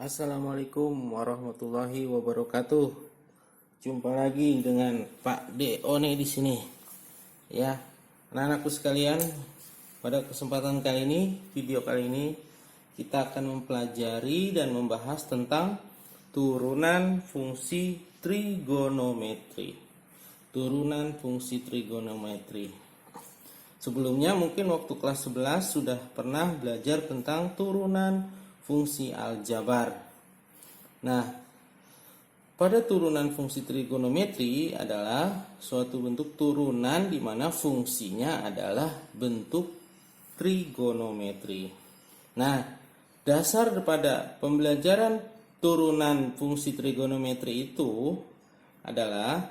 Assalamualaikum warahmatullahi wabarakatuh. Jumpa lagi dengan Pak Deone di sini. Ya, anak-anakku sekalian, pada kesempatan kali ini, video kali ini kita akan mempelajari dan membahas tentang turunan fungsi trigonometri. Turunan fungsi trigonometri. Sebelumnya mungkin waktu kelas 11 sudah pernah belajar tentang turunan fungsi aljabar. Nah, pada turunan fungsi trigonometri adalah suatu bentuk turunan di mana fungsinya adalah bentuk trigonometri. Nah, dasar daripada pembelajaran turunan fungsi trigonometri itu adalah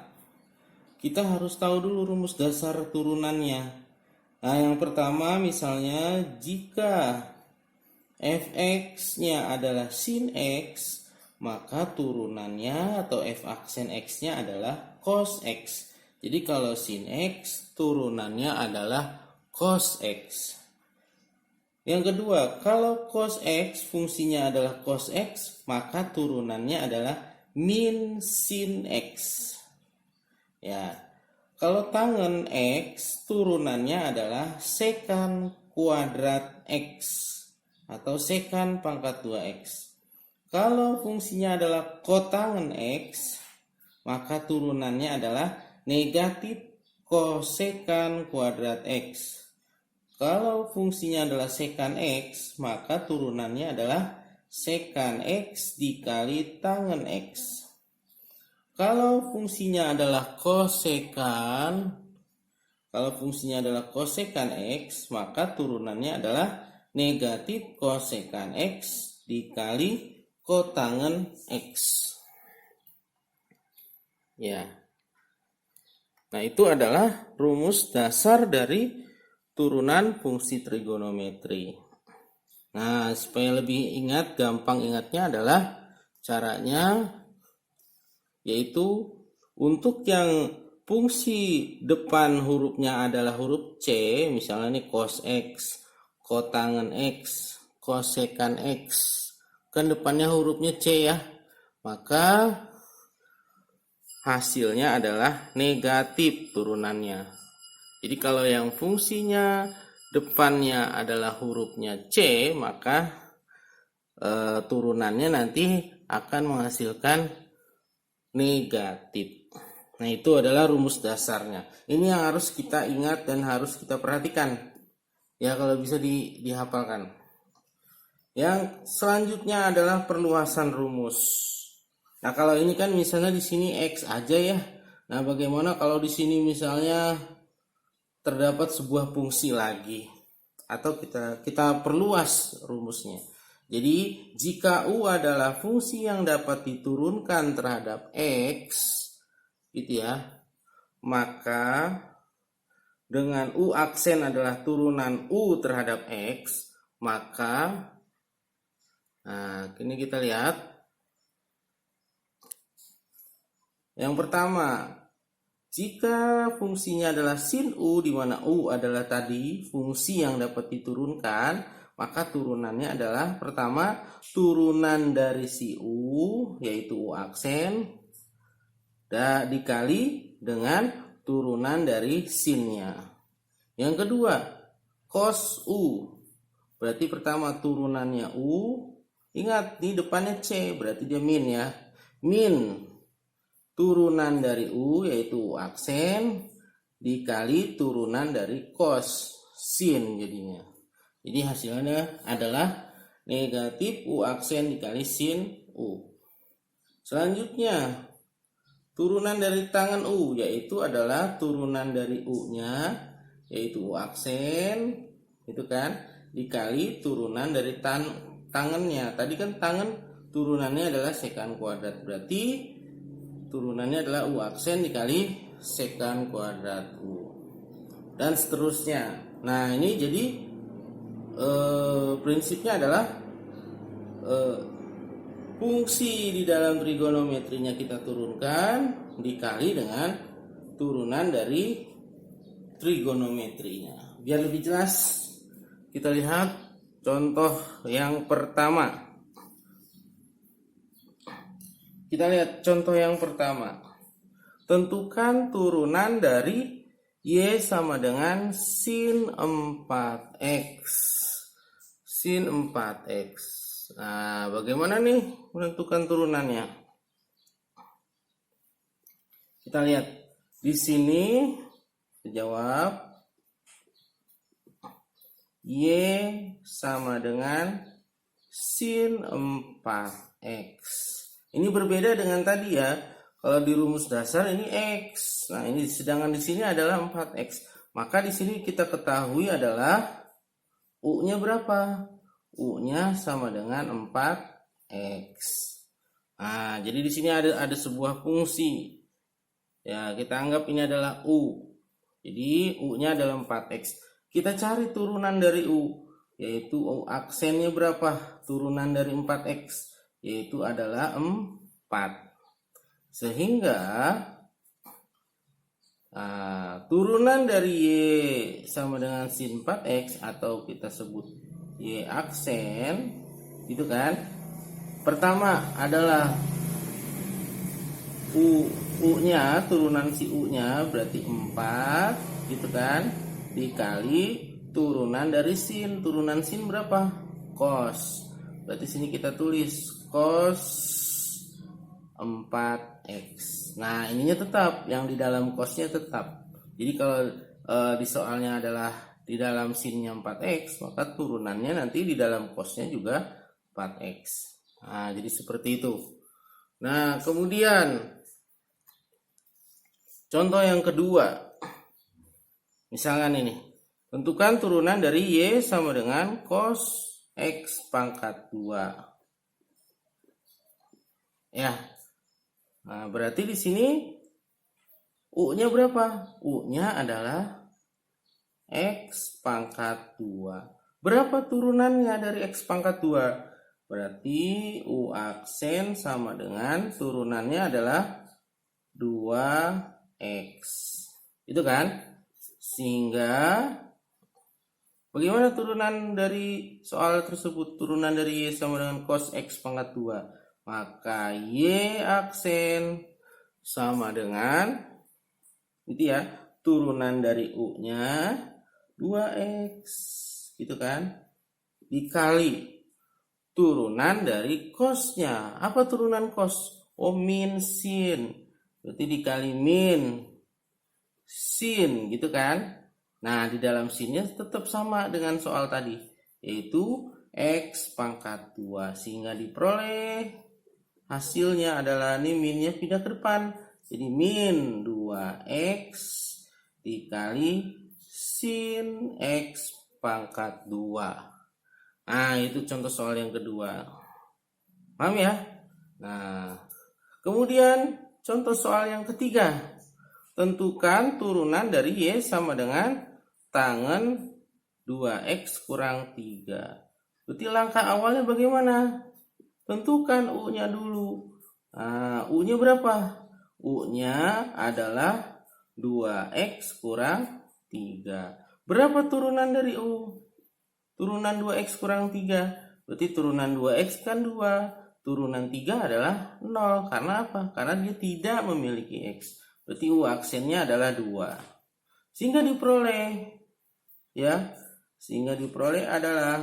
kita harus tahu dulu rumus dasar turunannya. Nah, yang pertama misalnya jika fx-nya adalah sin x, maka turunannya atau f aksen x-nya adalah cos x. Jadi kalau sin x, turunannya adalah cos x. Yang kedua, kalau cos x fungsinya adalah cos x, maka turunannya adalah min sin x. Ya, kalau tangen x, turunannya adalah sekan kuadrat x atau sekan pangkat 2x. Kalau fungsinya adalah kotangen x, maka turunannya adalah negatif kosekan kuadrat x. Kalau fungsinya adalah sekan x, maka turunannya adalah sekan x dikali tangen x. Kalau fungsinya adalah kosekan x, maka turunannya adalah negatif kosekan x dikali kotangen x. Ya. Nah, itu adalah rumus dasar dari turunan fungsi trigonometri. Nah, supaya lebih ingat, gampang ingatnya adalah caranya yaitu untuk yang fungsi depan hurufnya adalah huruf C, misalnya ini cos x, kotangen x, kosekan x, kan depannya hurufnya C ya, maka hasilnya adalah negatif turunannya. Jadi kalau yang fungsinya depannya adalah hurufnya C, maka turunannya nanti akan menghasilkan negatif. Nah, itu adalah rumus dasarnya. Ini yang harus kita ingat dan harus kita perhatikan. Ya, kalau bisa dihafalkan. Yang selanjutnya adalah perluasan rumus. Nah, kalau ini kan misalnya di sini x aja ya. Nah, bagaimana kalau di sini misalnya terdapat sebuah fungsi lagi, atau kita perluas rumusnya. Jadi, jika u adalah fungsi yang dapat diturunkan terhadap x, gitu ya, maka dengan u aksen adalah turunan u terhadap x, maka ini kita lihat. Yang pertama, jika fungsinya adalah sin u, di mana u adalah tadi fungsi yang dapat diturunkan, maka turunannya adalah pertama turunan dari si u, yaitu u aksen, dikali dengan turunan dari sinnya. Yang kedua, cos u. Berarti pertama turunannya u. Ingat, ini depannya C, berarti dia min ya. Min turunan dari u, yaitu u aksen, dikali turunan dari cos, sin jadinya. Jadi hasilnya adalah negatif u aksen dikali sin u. Selanjutnya, turunan dari tangen u, yaitu adalah turunan dari u-nya, yaitu u aksen, itu kan, dikali turunan dari tangennya. Tadi kan tangen turunannya adalah sekan kuadrat, berarti turunannya adalah u aksen dikali sekan kuadrat u, dan seterusnya. Nah, ini jadi prinsipnya adalah fungsi di dalam trigonometrinya kita turunkan dikali dengan turunan dari trigonometrinya. Biar lebih jelas, kita lihat contoh yang pertama. Kita lihat contoh yang pertama. Tentukan turunan dari Y sama dengan sin 4X. Sin 4X. Nah, bagaimana nih menentukan turunannya? Kita lihat di sini, jawab Y sama dengan sin 4X. Ini berbeda dengan tadi ya. Kalau di rumus dasar ini X. Nah, ini sedangkan di sini adalah 4X. Maka di sini kita ketahui adalah U-nya berapa? U-nya sama dengan 4X. Nah, jadi di sini ada sebuah fungsi. Ya, kita anggap ini adalah U. Jadi U-nya adalah 4X. Kita cari turunan dari U, yaitu U aksennya berapa? Turunan dari 4X, yaitu adalah 4. Sehingga turunan dari Y sama dengan sin 4X, atau kita sebut Y aksen, gitu kan? Pertama adalah U-nya, turunan si U-nya berarti 4, gitu kan? Dikali turunan dari sin. Turunan sin berapa? Cos. Berarti sini kita tulis cos 4X. Nah, ininya tetap, yang di dalam cosnya tetap. Jadi kalau di soalnya adalah di dalam sinnya 4X, maka turunannya nanti di dalam cosnya juga 4X. Nah, jadi seperti itu. Nah, kemudian contoh yang kedua. Misalkan ini. Tentukan turunan dari Y sama dengan cos X pangkat 2. Ya. Nah, berarti di sini U-nya berapa? U-nya adalah X pangkat 2. Berapa turunannya dari X pangkat 2? Berarti U aksen sama dengan turunannya adalah 2X. Itu kan? Sehingga bagaimana turunan dari soal tersebut? Turunan dari Y sama dengan cos X pangkat 2. Maka Y aksen sama dengan itu ya, turunan dari U-nya 2X, gitu kan? Dikali turunan dari cosnya. Apa turunan cos? Oh, min sin. Berarti dikali min sin, gitu kan? Nah, di dalam sinnya tetap sama dengan soal tadi, yaitu X pangkat 2. Sehingga diperoleh hasilnya adalah, ini minnya pindah ke depan. Jadi min 2X dikali sin X pangkat 2. Nah, itu contoh soal yang kedua. Paham ya? Nah, kemudian contoh soal yang ketiga. Tentukan turunan dari Y sama dengan tangen 2X kurang 3. Berarti langkah awalnya bagaimana? Tentukan U-nya dulu. Nah, U-nya berapa? U-nya adalah 2X kurang 3. Berapa turunan dari U? Turunan 2X kurang 3. Berarti turunan 2X kan 2. Turunan 3 adalah 0. Karena apa? Karena dia tidak memiliki X. Berarti U aksennya adalah 2. Sehingga diperoleh, ya, sehingga diperoleh adalah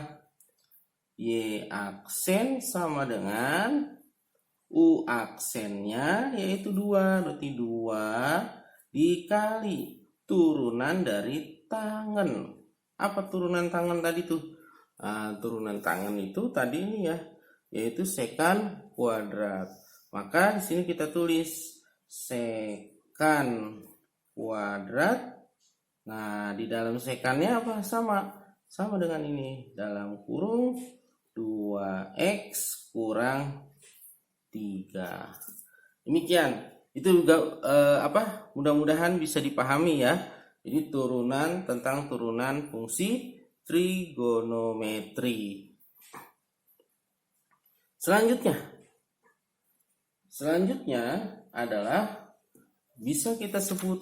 Y aksen sama dengan U aksennya, yaitu 2. Berarti 2 dikali turunan dari tangen. Apa turunan tangen tadi tuh? Nah, turunan tangen itu tadi ini ya, yaitu sekan kuadrat. Maka di sini kita tulis sekan kuadrat. Nah, di dalam sekannya apa? Sama dengan ini, dalam kurung 2X kurang 3. Demikian. Itu juga mudah-mudahan bisa dipahami ya. Jadi tentang turunan fungsi trigonometri. Selanjutnya adalah bisa kita sebut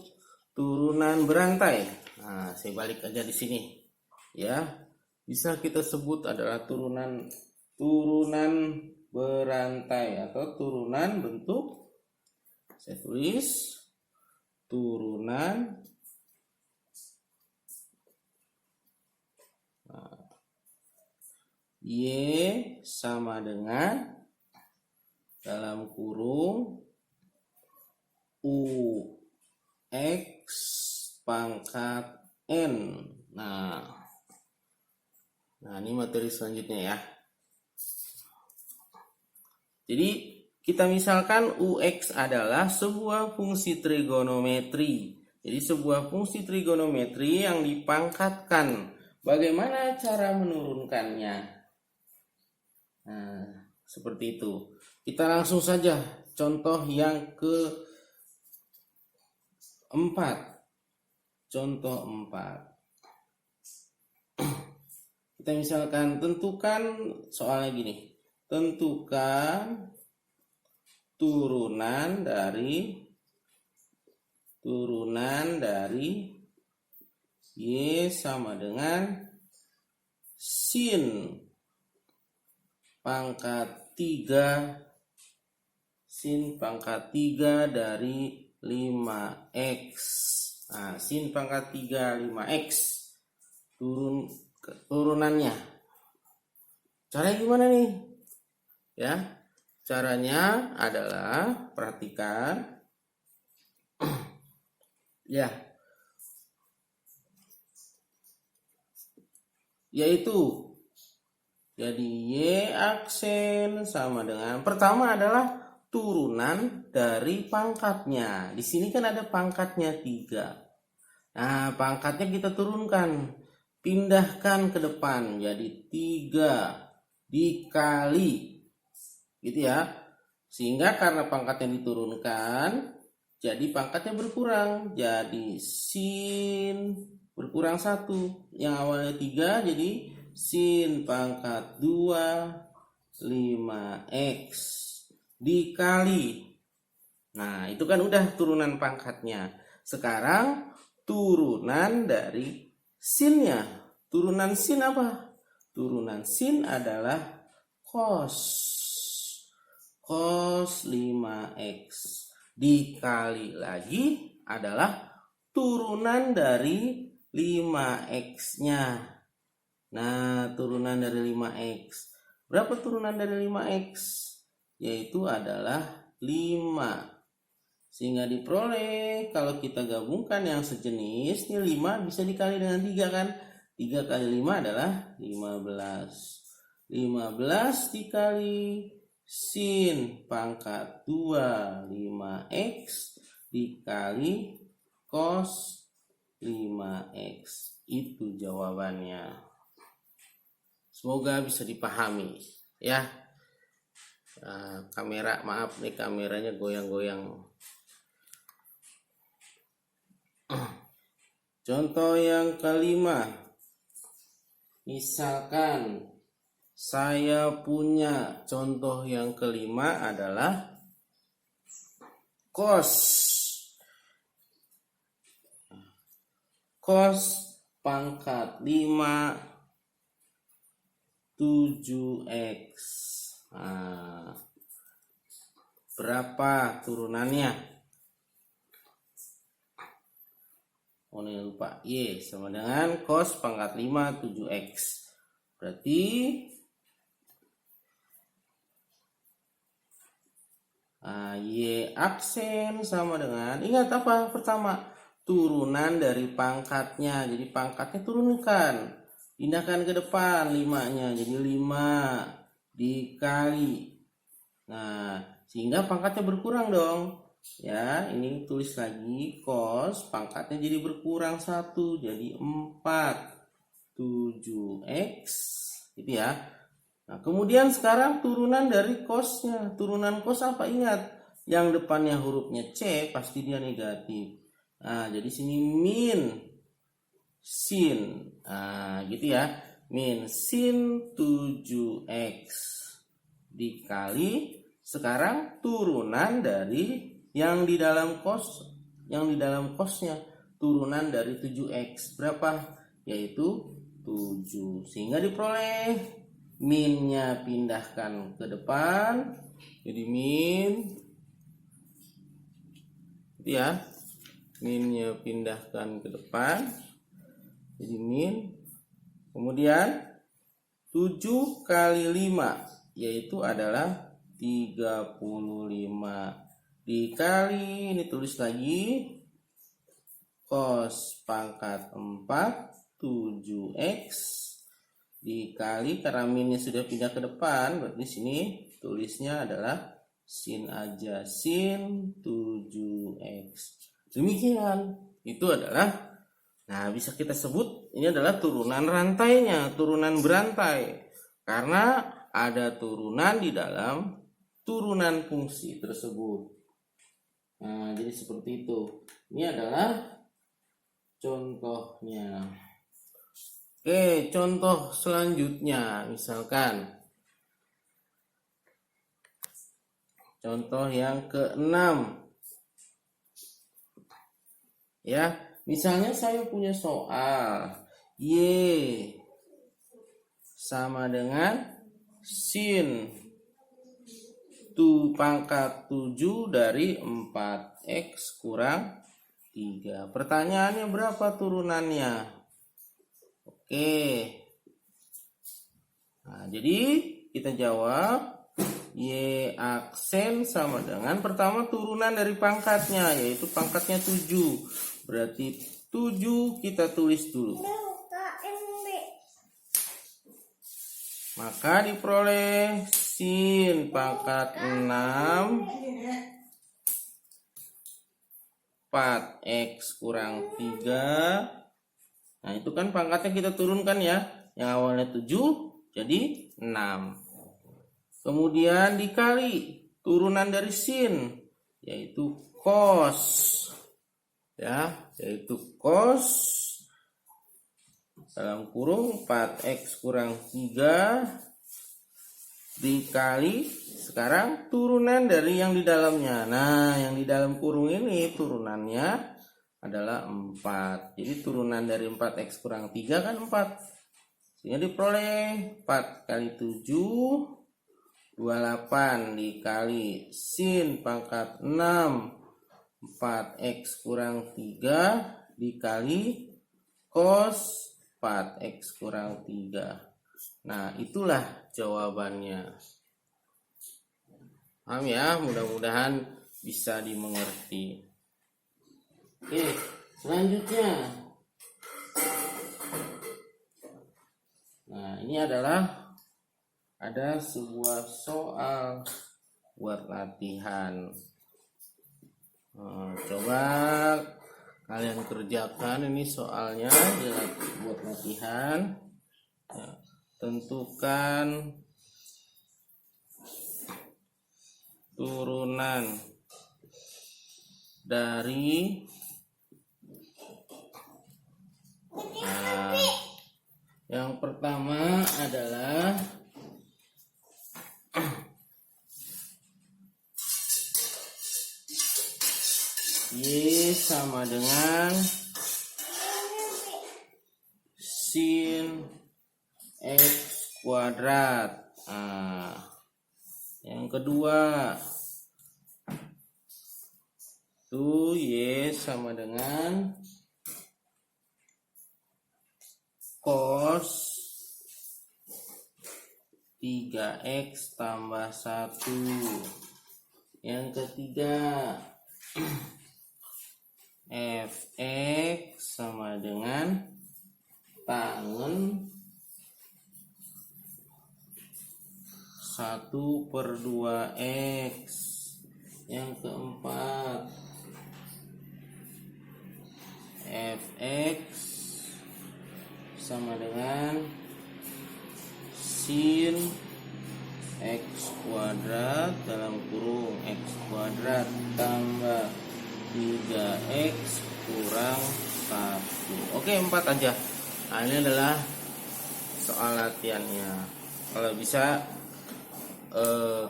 turunan berantai. Nah, saya balik aja di sini. Ya. Bisa kita sebut adalah turunan berantai atau turunan bentuk, saya tulis turunan Y sama dengan dalam kurung UX pangkat N. Nah ini materi selanjutnya ya. Jadi kita misalkan UX adalah sebuah fungsi trigonometri. Jadi sebuah fungsi trigonometri yang dipangkatkan. Bagaimana cara menurunkannya? Nah, seperti itu. Kita langsung saja contoh yang keempat. Contoh 4. Kita misalkan tentukan soalnya gini. Tentukan turunan dari Y sama dengan sin pangkat 3 dari 5x. Nah, sin pangkat 3 5x turunannya. Caranya gimana nih? Ya, caranya adalah perhatikan. Ya. Yaitu jadi Y aksen sama dengan pertama adalah turunan dari pangkatnya. Di sini kan ada pangkatnya 3. Nah, pangkatnya kita turunkan. Pindahkan ke depan jadi 3 dikali gitu ya. Sehingga karena pangkatnya diturunkan, jadi pangkatnya berkurang. Jadi sin berkurang 1. Yang awalnya 3 jadi sin pangkat 2 5x dikali. Nah, itu kan udah turunan pangkatnya. Sekarang turunan dari sinnya. Turunan sin apa? Turunan sin adalah cos 5x dikali lagi adalah turunan dari 5x-nya. Nah, turunan dari 5x. Berapa turunan dari 5x? Yaitu adalah 5. Sehingga diperoleh, kalau kita gabungkan yang sejenis, ini 5 bisa dikali dengan 3 kan? 3 kali 5 adalah 15. 15 dikali sin pangkat 2 5x dikali cos 5x. Itu jawabannya. Semoga bisa dipahami ya. Kamera, maaf nih kameranya goyang-goyang. Contoh yang kelima. Misalkan saya punya contoh yang kelima adalah cos pangkat 5 7x. Nah, berapa turunannya? Oh, ini lupa. Y sama dengan cos pangkat 5 7x. Berarti Y aksen sama dengan, ingat apa pertama? Turunan dari pangkatnya. Jadi pangkatnya turunkan. Pindahkan ke depan 5-nya. Jadi 5 dikali. Nah, sehingga pangkatnya berkurang dong. Ya, ini tulis lagi cos pangkatnya jadi berkurang 1 jadi 4 7x gitu ya. Nah, kemudian sekarang turunan dari cosnya. Turunan cos apa? Ingat, yang depannya hurufnya C pasti dia negatif. Nah, jadi sini min sin. Nah, gitu ya. Min sin 7x dikali sekarang turunan dari yang di dalam cosnya turunan dari 7x berapa? Yaitu 7. Sehingga diperoleh Minnya pindahkan ke depan. Jadi min. Ya. Minnya pindahkan ke depan. Jadi min. Kemudian 7 kali 5 yaitu adalah 35. Dikali, ini tulis lagi, cos pangkat 4 7x dikali, karena minnya sudah pindah ke depan, berarti sini tulisnya adalah sin aja, sin 7x. Demikian, itu adalah, nah bisa kita sebut ini adalah turunan rantainya, turunan berantai, karena ada turunan di dalam turunan fungsi tersebut. Nah, jadi seperti itu. Ini adalah contohnya. Oke, contoh selanjutnya, misalkan contoh yang ke-6. Ya, misalnya saya punya soal Y sama dengan sin pangkat 7 dari 4x kurang 3. Pertanyaannya berapa turunannya? Oke. Nah, jadi kita jawab Y aksen sama dengan pertama turunan dari pangkatnya, yaitu pangkatnya 7. Berarti 7 kita tulis dulu. Maka diperoleh sin pangkat 6 4x kurang 3. Nah, itu kan pangkatnya kita turunkan ya. Yang awalnya 7 jadi 6. Kemudian dikali turunan dari sin, yaitu cos. Ya, yaitu cos dalam kurung 4x kurang 3 dikali sekarang turunan dari yang di dalamnya. Nah, yang di dalam kurung ini turunannya adalah 4. Jadi turunan dari 4x kurang 3 kan 4. Sehingga diperoleh 4 kali 7 28 dikali sin pangkat 6 4x kurang 3 dikali cos 4x kurang 3. Nah, itulah jawabannya. Paham ya? Mudah-mudahan bisa dimengerti. Oke, selanjutnya. Nah, ini adalah ada sebuah soal buat latihan. Coba kalian kerjakan ini soalnya buat latihan. Ya, tentukan turunan dari yang pertama adalah Y sama dengan sin x kuadrat. Nah, yang kedua itu Y sama dengan cos 3x tambah 1. Yang ketiga fx sama dengan tangen 1/2x. Yang keempat fx sama dengan sin x kuadrat dalam kurung x kuadrat tambah 3x kurang 1. Oke, 4 aja. Nah, ini adalah soal latihannya. Kalau bisa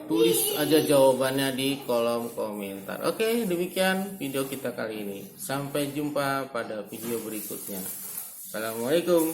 tulis aja jawabannya di kolom komentar. Oke, demikian video kita kali ini. Sampai jumpa pada video berikutnya. Assalamualaikum.